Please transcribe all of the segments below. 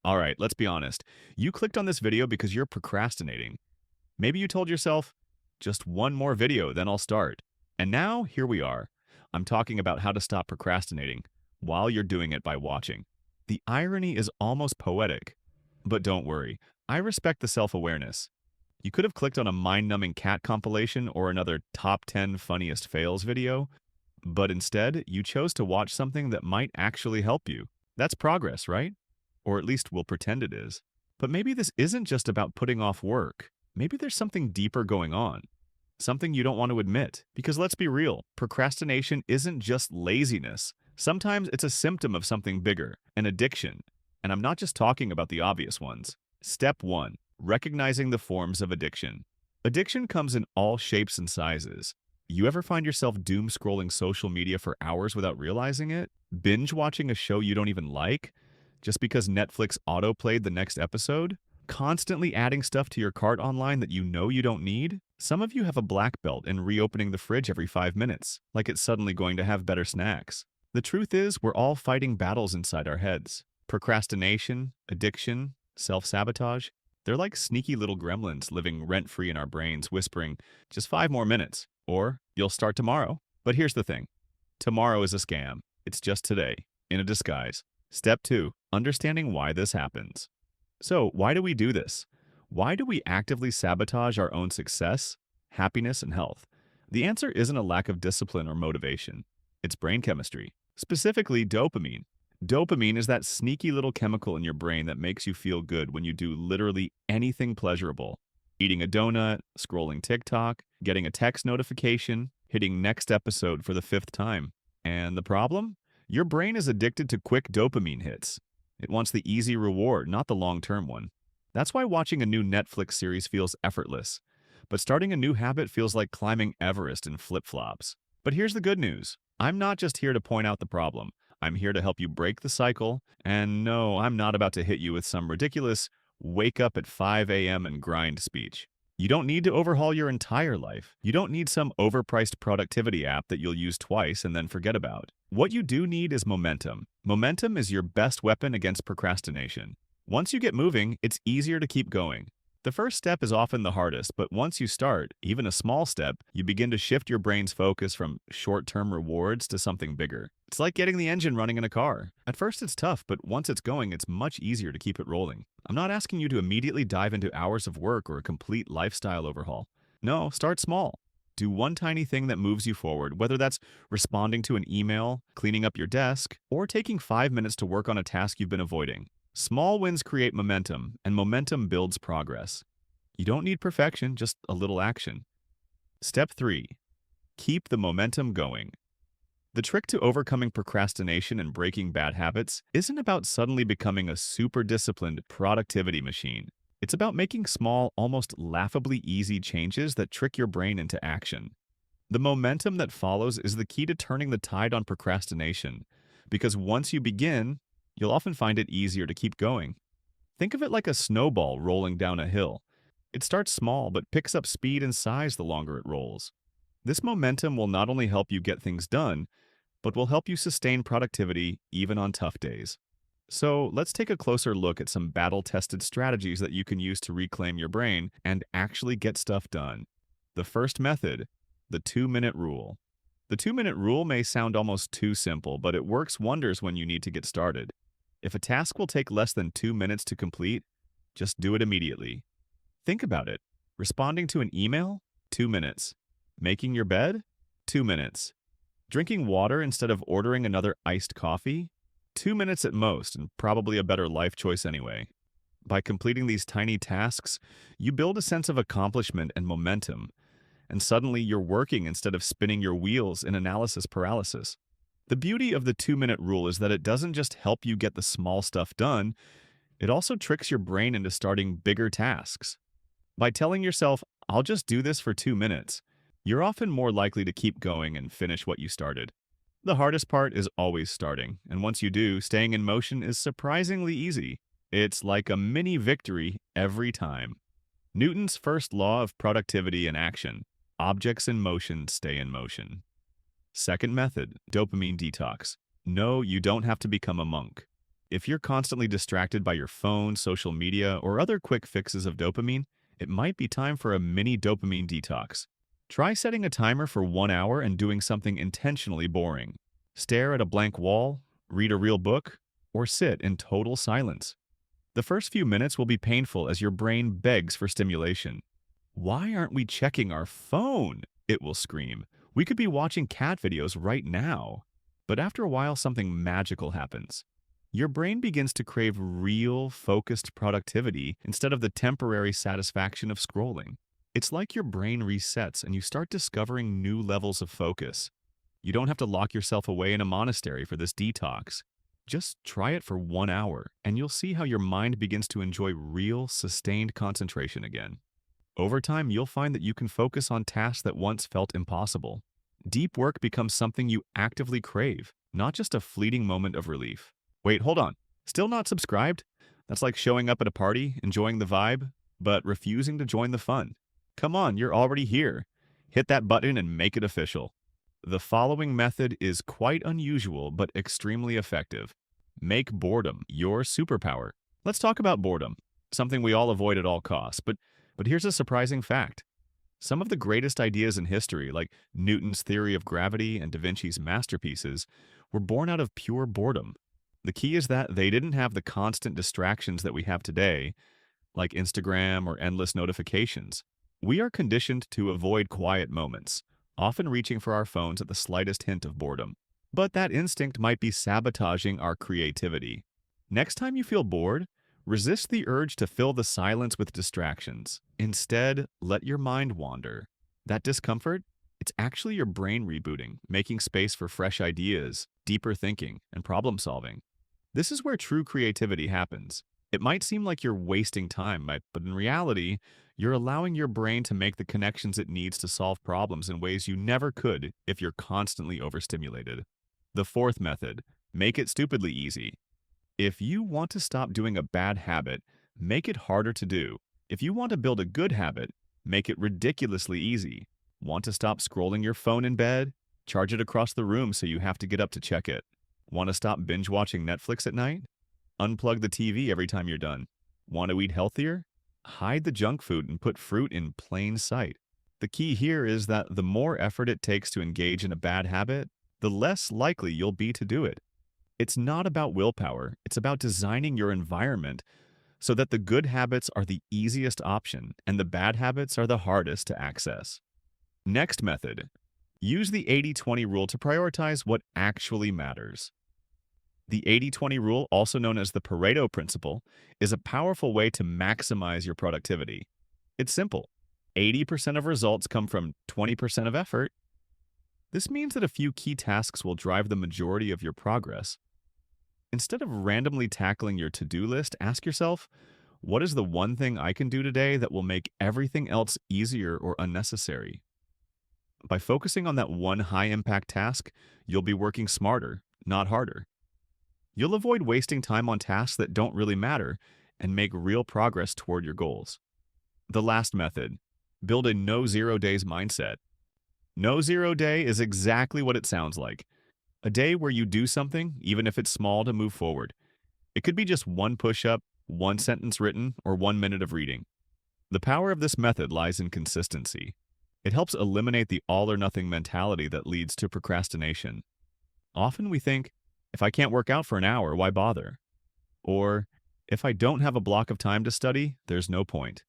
All right, let's be honest. You clicked on this video because you're procrastinating. Maybe you told yourself, just one more video, then I'll start. And now, here we are. I'm talking about how to stop procrastinating while you're doing it by watching. The irony is almost poetic. But don't worry, I respect the self-awareness. You could have clicked on a mind-numbing cat compilation or another top 10 funniest fails video, but instead, you chose to watch something that might actually help you. That's progress, right? Or at least we'll pretend it is. But maybe this isn't just about putting off work. Maybe there's something deeper going on. Something you don't want to admit. Because let's be real, procrastination isn't just laziness. Sometimes it's a symptom of something bigger, an addiction. And I'm not just talking about the obvious ones. Step 1. Recognizing the forms of addiction. Addiction comes in all shapes and sizes. You ever find yourself doom scrolling social media for hours without realizing it? Binge watching a show you don't even like? Just because Netflix auto-played the next episode? Constantly adding stuff to your cart online that you know you don't need? Some of you have a black belt in reopening the fridge every 5 minutes, like it's suddenly going to have better snacks. The truth is, we're all fighting battles inside our heads. Procrastination, addiction, self-sabotage. They're like sneaky little gremlins living rent-free in our brains, whispering, just 5 more minutes, or you'll start tomorrow. But here's the thing. Tomorrow is a scam. It's just today, in a disguise. Step 2. Understanding why this happens. So, why do we do this? Why do we actively sabotage our own success, happiness, and health? The answer isn't a lack of discipline or motivation. It's brain chemistry, specifically dopamine. Dopamine is that sneaky little chemical in your brain that makes you feel good when you do literally anything pleasurable. Eating a donut, scrolling TikTok, getting a text notification, hitting next episode for the 5th time. And the problem? Your brain is addicted to quick dopamine hits. It wants the easy reward, not the long-term one. That's why watching a new Netflix series feels effortless. But starting a new habit feels like climbing Everest in flip-flops. But here's the good news. I'm not just here to point out the problem. I'm here to help you break the cycle. And no, I'm not about to hit you with some ridiculous wake up at 5 a.m. and grind speech. You don't need to overhaul your entire life. You don't need some overpriced productivity app that you'll use twice and then forget about. What you do need is momentum. Momentum is your best weapon against procrastination. Once you get moving, it's easier to keep going. The first step is often the hardest, but once you start, even a small step, you begin to shift your brain's focus from short-term rewards to something bigger. It's like getting the engine running in a car. At first it's tough, but once it's going, it's much easier to keep it rolling. I'm not asking you to immediately dive into hours of work or a complete lifestyle overhaul. No, start small. Do one tiny thing that moves you forward, whether that's responding to an email, cleaning up your desk, or taking 5 minutes to work on a task you've been avoiding. Small wins create momentum, and momentum builds progress. You don't need perfection, just a little action. Step 3. Keep the momentum going. The trick to overcoming procrastination and breaking bad habits isn't about suddenly becoming a super disciplined productivity machine. It's about making small, almost laughably easy changes that trick your brain into action. The momentum that follows is the key to turning the tide on procrastination, because once you begin, you'll often find it easier to keep going. Think of it like a snowball rolling down a hill. It starts small but picks up speed and size the longer it rolls. This momentum will not only help you get things done, but will help you sustain productivity even on tough days. So let's take a closer look at some battle-tested strategies that you can use to reclaim your brain and actually get stuff done. The first method, the 2-minute rule. The 2-minute rule may sound almost too simple, but it works wonders when you need to get started. If a task will take less than 2 minutes to complete, just do it immediately. Think about it. Responding to an email? 2 minutes. Making your bed? 2 minutes. Drinking water instead of ordering another iced coffee? 2 minutes at most, and probably a better life choice anyway. By completing these tiny tasks, you build a sense of accomplishment and momentum, and suddenly you're working instead of spinning your wheels in analysis paralysis. The beauty of the 2-minute rule is that it doesn't just help you get the small stuff done, it also tricks your brain into starting bigger tasks. By telling yourself, I'll just do this for 2 minutes, you're often more likely to keep going and finish what you started. The hardest part is always starting, and once you do, staying in motion is surprisingly easy. It's like a mini victory every time. Newton's first law of productivity and action: objects in motion stay in motion. Second method, dopamine detox. No, you don't have to become a monk. If you're constantly distracted by your phone, social media, or other quick fixes of dopamine, it might be time for a mini dopamine detox. Try setting a timer for 1 hour and doing something intentionally boring. Stare at a blank wall, read a real book, or sit in total silence. The first few minutes will be painful as your brain begs for stimulation. Why aren't we checking our phone? It will scream. We could be watching cat videos right now. But after a while, something magical happens. Your brain begins to crave real, focused productivity instead of the temporary satisfaction of scrolling. It's like your brain resets and you start discovering new levels of focus. You don't have to lock yourself away in a monastery for this detox. Just try it for 1 hour, and you'll see how your mind begins to enjoy real, sustained concentration again. Over time, you'll find that you can focus on tasks that once felt impossible. Deep work becomes something you actively crave, not just a fleeting moment of relief. Wait, hold on. Still not subscribed? That's like showing up at a party, enjoying the vibe, but refusing to join the fun. Come on, you're already here. Hit that button and make it official. The following method is quite unusual but extremely effective. Make boredom your superpower. Let's talk about boredom, something we all avoid at all costs. But here's a surprising fact. Some of the greatest ideas in history, like Newton's theory of gravity and Da Vinci's masterpieces, were born out of pure boredom. The key is that they didn't have the constant distractions that we have today, like Instagram or endless notifications. We are conditioned to avoid quiet moments, often reaching for our phones at the slightest hint of boredom. But that instinct might be sabotaging our creativity. Next time you feel bored, resist the urge to fill the silence with distractions. Instead, let your mind wander. That discomfort? It's actually your brain rebooting, making space for fresh ideas, deeper thinking, and problem solving. This is where true creativity happens. It might seem like you're wasting time, but in reality, you're allowing your brain to make the connections it needs to solve problems in ways you never could if you're constantly overstimulated. The fourth method, make it stupidly easy. If you want to stop doing a bad habit, make it harder to do. If you want to build a good habit, make it ridiculously easy. Want to stop scrolling your phone in bed? Charge it across the room so you have to get up to check it. Want to stop binge watching Netflix at night? Unplug the TV every time you're done. Want to eat healthier? Hide the junk food and put fruit in plain sight. The key here is that the more effort it takes to engage in a bad habit, the less likely you'll be to do it. It's not about willpower, it's about designing your environment so that the good habits are the easiest option and the bad habits are the hardest to access. Next method, use the 80-20 rule to prioritize what actually matters. The 80-20 rule, also known as the Pareto principle, is a powerful way to maximize your productivity. It's simple. 80% of results come from 20% of effort. This means that a few key tasks will drive the majority of your progress. Instead of randomly tackling your to-do list, ask yourself, what is the one thing I can do today that will make everything else easier or unnecessary? By focusing on that one high-impact task, you'll be working smarter, not harder. You'll avoid wasting time on tasks that don't really matter and make real progress toward your goals. The last method, build a no-zero days mindset. No zero day is exactly what it sounds like. A day where you do something, even if it's small, to move forward. It could be just one push-up, one sentence written, or 1 minute of reading. The power of this method lies in consistency. It helps eliminate the all-or-nothing mentality that leads to procrastination. Often we think, if I can't work out for an hour, why bother? Or, if I don't have a block of time to study, there's no point.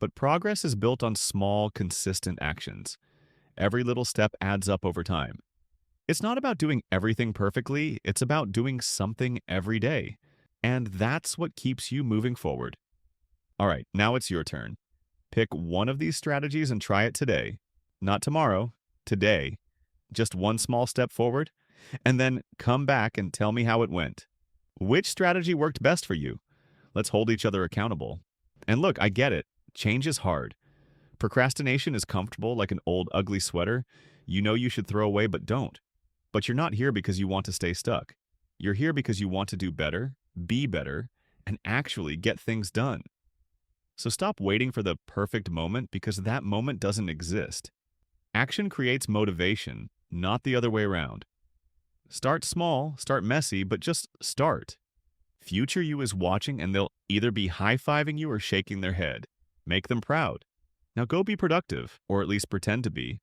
But progress is built on small, consistent actions. Every little step adds up over time. It's not about doing everything perfectly, it's about doing something every day. And that's what keeps you moving forward. All right, now it's your turn. Pick one of these strategies and try it today. Not tomorrow, today. Just one small step forward, and then come back and tell me how it went. Which strategy worked best for you? Let's hold each other accountable. And look, I get it. Change is hard. Procrastination is comfortable like an old ugly sweater you know you should throw away but don't. But you're not here because you want to stay stuck. You're here because you want to do better, be better, and actually get things done. So stop waiting for the perfect moment because that moment doesn't exist. Action creates motivation, not the other way around. Start small, start messy, but just start. Future you is watching and they'll either be high-fiving you or shaking their head. Make them proud. Now go be productive, or at least pretend to be.